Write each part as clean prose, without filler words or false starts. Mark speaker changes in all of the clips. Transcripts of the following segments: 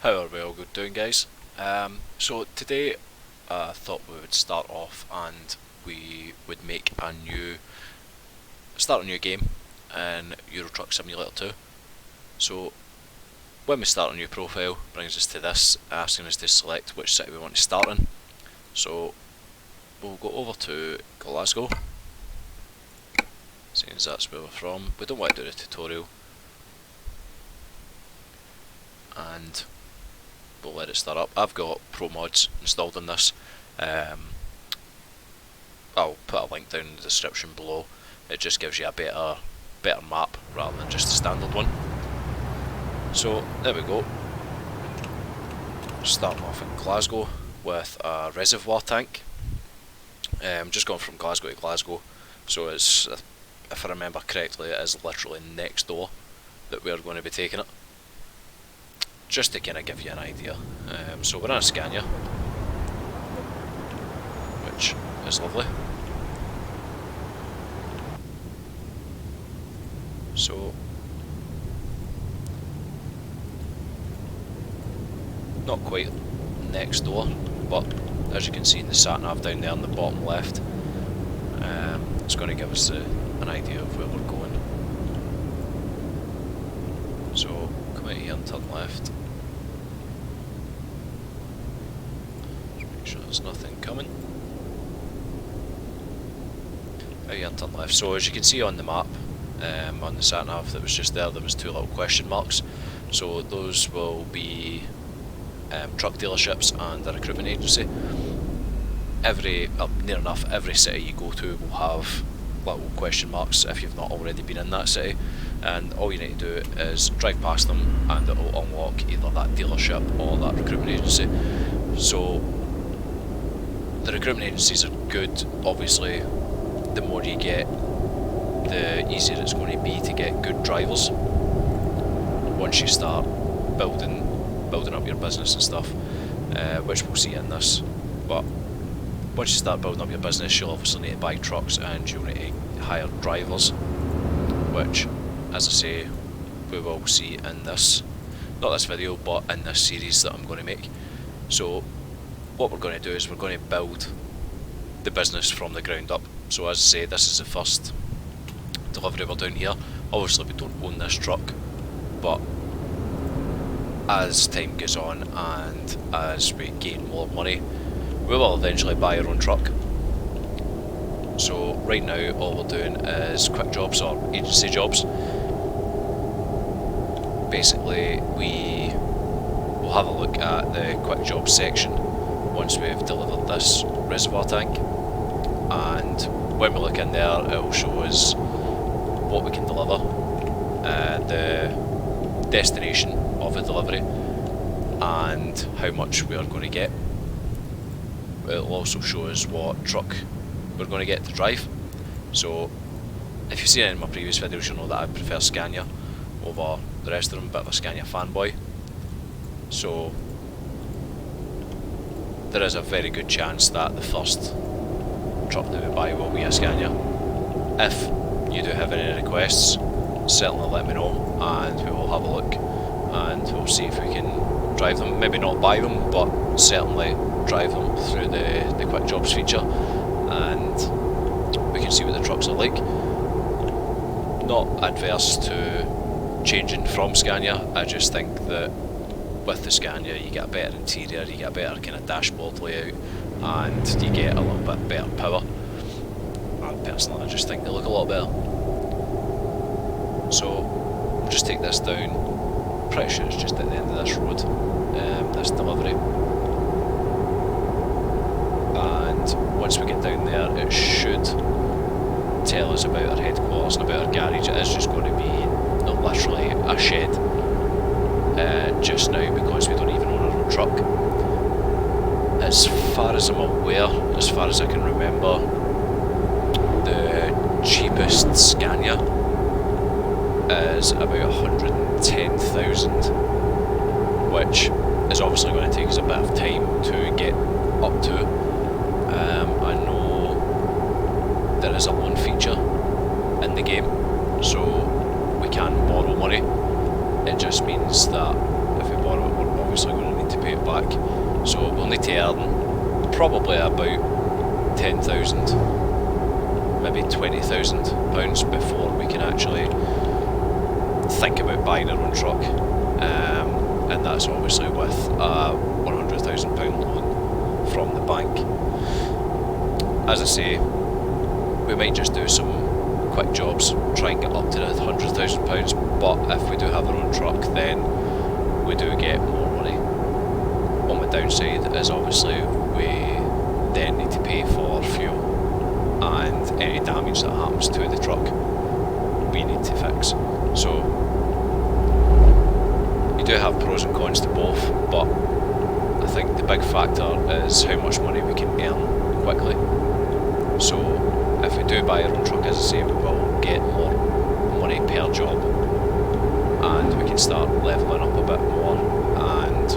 Speaker 1: How are we all good doing, guys? So today I thought we would start off and we would make start a new game in Euro Truck Simulator 2. So when we start a new profile, brings us to this, asking us to select which city we want to start in. So we'll go over to Glasgow, since that's where we're from. We don't want to do the tutorial, and we'll let it start up. I've got pro mods installed in this. I'll put a link down in the description below. It just gives you a better map rather than just a standard one. So there we go. Starting off in Glasgow with a reservoir tank. Just going from Glasgow to Glasgow, so it's, if I remember correctly, it is literally next door that we're going to be taking it. Just to kind of give you an idea. So we're on a Scania, which is lovely. So not quite next door, but as you can see in the sat nav down there in the bottom left, it's going to give us an idea of where we're going. So come out here and turn left. Make sure there's nothing coming. Out here and turn left. So as you can see on the map, on the sat nav that was just there was two little question marks. So those will be truck dealerships and a recruitment agency. Near enough every city you go to will have little question marks if you've not already been in that city, and all you need to do is drive past them and it will unlock either that dealership or that recruitment agency. So the recruitment agencies are good. Obviously the more you get, the easier it's going to be to get good drivers once you start building up your business and stuff, which we'll see in this. But once you start building up your business, you'll obviously need to buy trucks and you'll need to hire drivers, which, as I say, we will see in this, not this video, but in this series that I'm going to make. So what we're going to do is we're going to build the business from the ground up. So as I say, this is the first delivery we're doing here. Obviously we don't own this truck, but as time goes on and as we gain more money, we will eventually buy our own truck. So right now all we're doing is quick jobs or agency jobs. Basically we will have a look at the quick jobs section once we've delivered this reservoir tank, and when we look in there it will show us what we can deliver, the destination of the delivery, and how much we are going to get. It will also show us what truck we're going to get to drive. So if you've seen any of my previous videos, you'll know that I prefer Scania over the rest of them. Bit of a Scania fanboy. So there is a very good chance that the first truck that we buy will be a Scania. If you do have any requests, certainly let me know and we will have a look and we'll see if we can drive them. Maybe not buy them, but certainly drive them through the quick jobs feature, and we can see what the trucks are like. Not adverse to changing from Scania. I just think that with the Scania you get a better interior, you get a better kind of dashboard layout, and you get a little bit better power, and personally I just think they look a lot better. So we'll just take this down. Pretty sure it's just at the end of this road, this delivery, and once we get down there it should tell us about our headquarters and about our garage. It is just going to be not literally a shed just now, because we don't even own our own truck. As far as I'm aware, as far as I can remember, the cheapest Scania is about 110,000, which is obviously going to take us a bit of time to get up to. I know there is a loan feature in the game, so we can borrow money. It just means that if we borrow it, we're not obviously going to need to pay it back. So we'll need to earn probably about 10,000, maybe 20,000 pounds before we can actually think about buying our own truck, and that's obviously with a £100,000 loan from the bank. As I say, we might just do some quick jobs, try and get up to the £100,000, but if we do have our own truck, then we do get more money. On the downside is obviously we then need to pay for fuel, and any damage that happens to the truck we need to fix. So you do have pros and cons to both, but I think the big factor is how much money we can earn quickly. So if we do buy our own truck, as I say, we will get more money per job, and we can start levelling up a bit more and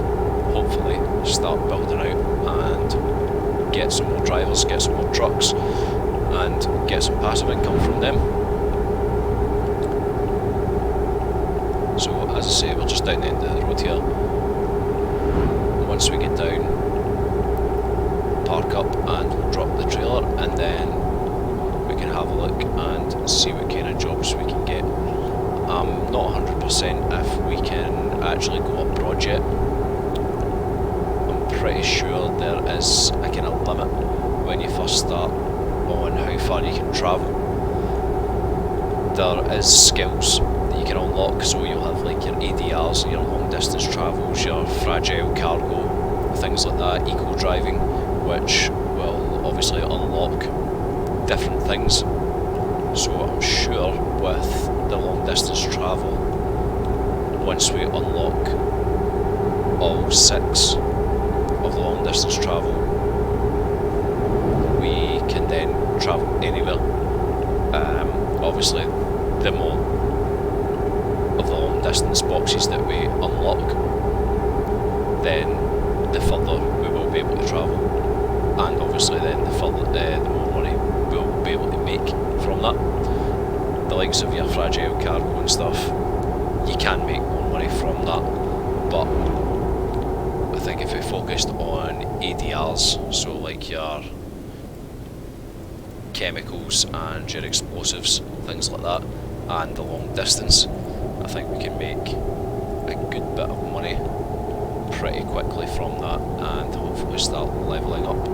Speaker 1: hopefully start building out and get some more drivers, get some more trucks, and get some passive income from them. So as I say, we're just down the end of the road here. Once we get down, park up and we'll drop the trailer, and then we can have a look and see what kind of jobs we can get. I'm not 100% if we can actually go abroad yet. I'm pretty sure there is a kind of limit when you first start on how far you can travel. There is skills that you can unlock, so you'll have like your ADRs, your long distance travels, your fragile cargo, things like that, eco driving, which will obviously unlock different things. So I'm sure with the long distance travel, once we unlock all 6 of the long distance travel, we can then travel anywhere. Obviously the more of the long distance boxes that we unlock, then the further we will be able to travel, and obviously then the more money we'll be able to make from that. The likes of your fragile cargo and stuff, you can make more money from that, but I think if we focused on ADRs, so like your chemicals and your explosives, things like that, and the long distance, I think we can make a good bit of money pretty quickly from that, and hopefully start levelling up.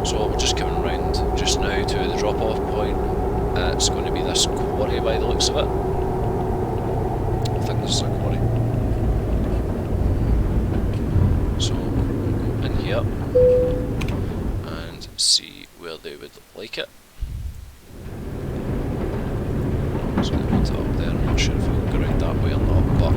Speaker 1: So we're just coming around just now to the drop off point. It's going to be this quarry by the looks of it. I think this is a quarry. So go in here and see where they would like it. So they put it up there. I'm not sure if we'll go around that way or not, but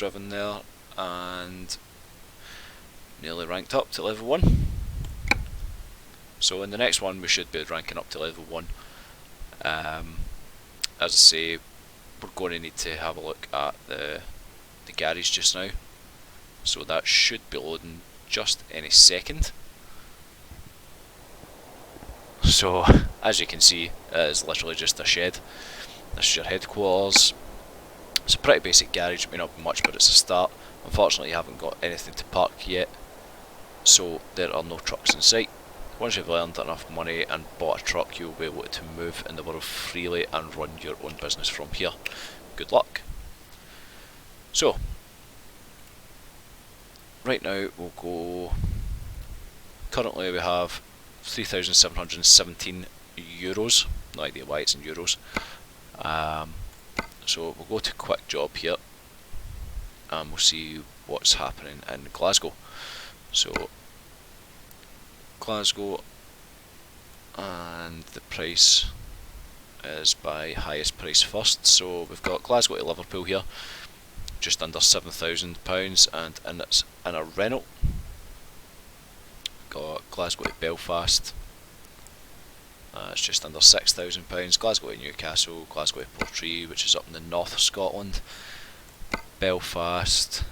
Speaker 1: driven there, and nearly ranked up to level 1. So in the next one we should be ranking up to level 1. As I say, we're going to need to have a look at the garage just now, so that should be loading just any second. So as you can see, it is literally just a shed. This is your headquarters. It's a pretty basic garage, it may not be much, but it's a start. Unfortunately you haven't got anything to park yet, so there are no trucks in sight. Once you've earned enough money and bought a truck, you'll be able to move in the world freely and run your own business from here. Good luck. So, right now we'll go, currently we have €3,717, no idea why it's in euros. So we'll go to quick job here and we'll see what's happening in Glasgow. So Glasgow, and the price is by highest price first. So we've got Glasgow to Liverpool here, just under £7,000, and it's in a rental. Got Glasgow to Belfast, it's just under £6,000. Glasgow to Newcastle, Glasgow to Portree, which is up in the north of Scotland, Belfast,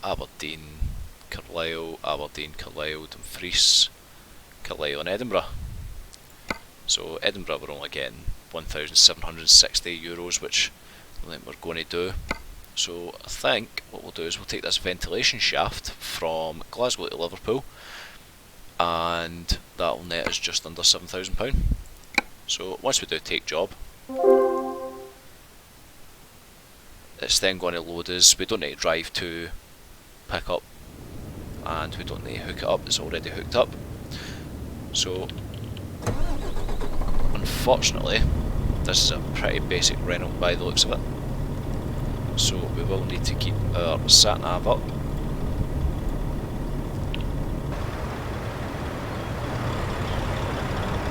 Speaker 1: Aberdeen, Carlisle, Dumfries, Carlisle and Edinburgh. So Edinburgh we're only getting €1,760, which I think we're going to do. So I think what we'll do is we'll take this ventilation shaft from Glasgow to Liverpool, and that will net us just under £7,000. So once we do take job, it's then going to load us. We don't need to drive to pick up, and we don't need to hook it up, it's already hooked up. So unfortunately this is a pretty basic rental by the looks of it, so we will need to keep our sat nav up.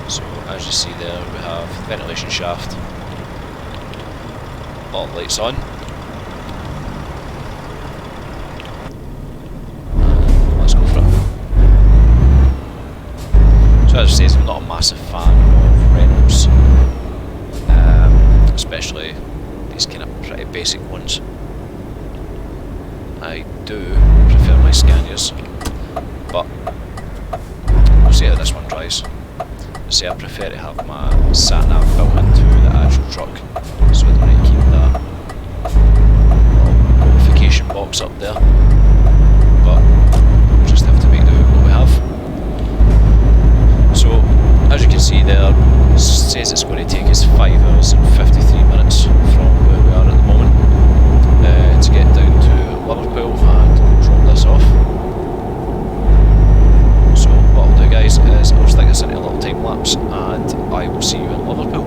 Speaker 1: So as you see there, we have ventilation shaft, all lights on. Let's go for it. So as I say, I'm not a massive fan of rentals, especially these kind of pretty basic ones. I do prefer my Scanias, but we'll see how this one tries. See, I prefer to have my sat nav built into the actual truck, so I don't need to keep that notification box up there, but we'll just have to make do with what we have. So as you can see there, it says it's going to take us 5 hours and 53 minutes from where we are at the moment to get down to Liverpool and drop this off. So what I'll do, guys, is I'll stick this into a little time lapse and I will see you in Liverpool.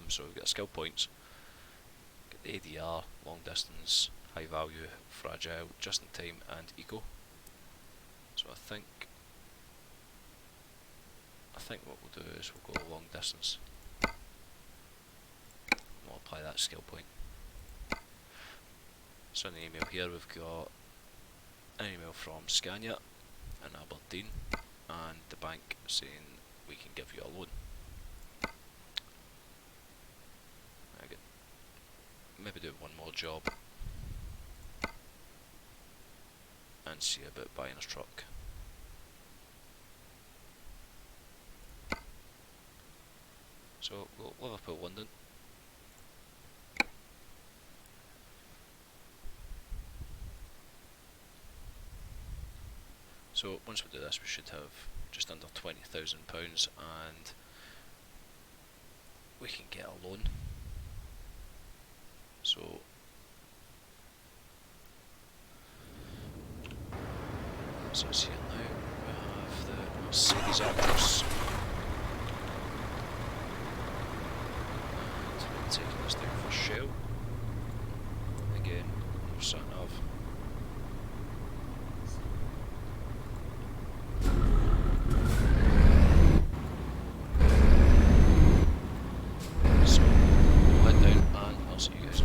Speaker 1: So we've got skill points, get the ADR, long distance, high value, fragile, just in time, and eco. So I think what we'll do is we'll go long distance. We'll apply that skill point. So in the email here we've got an email from Scania in Aberdeen and the bank saying we can give you a loan. Maybe do one more job and see about buying a truck. So Liverpool, London. So once we do this we should have just under £20,000 and we can get a loan. So it's here now, we have the Mercedes Actros and we're taking this down for Shell. Again, no sat nav. So we'll head down and I'll see you guys.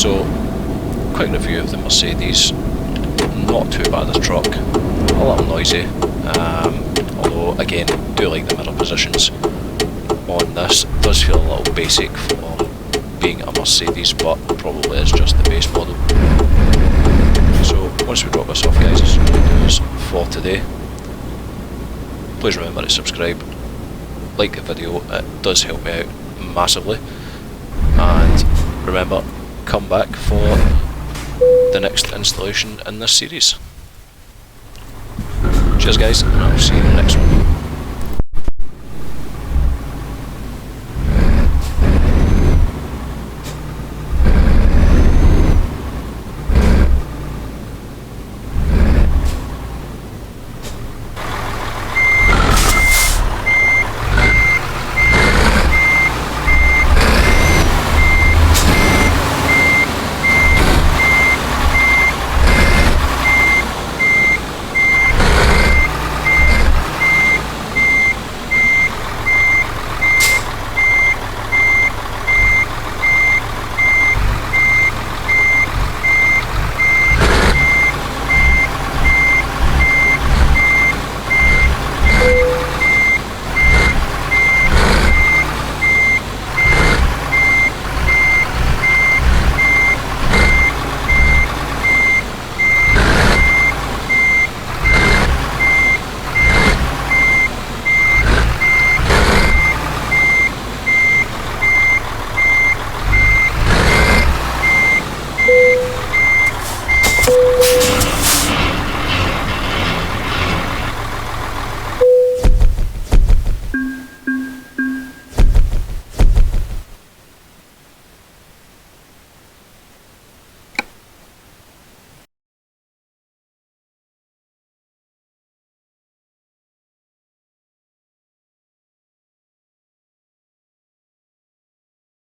Speaker 1: So, quick review of the Mercedes. Not too bad as a truck, a little noisy, although again, do like the mirror positions on this. It does feel a little basic for being a Mercedes, but probably is just the base model. So once we drop this off, guys, that's going to do us for today. Please remember to subscribe, like the video, it does help me out massively, and remember, come back for the next installation in this series. Cheers guys, and I'll see you in the next one.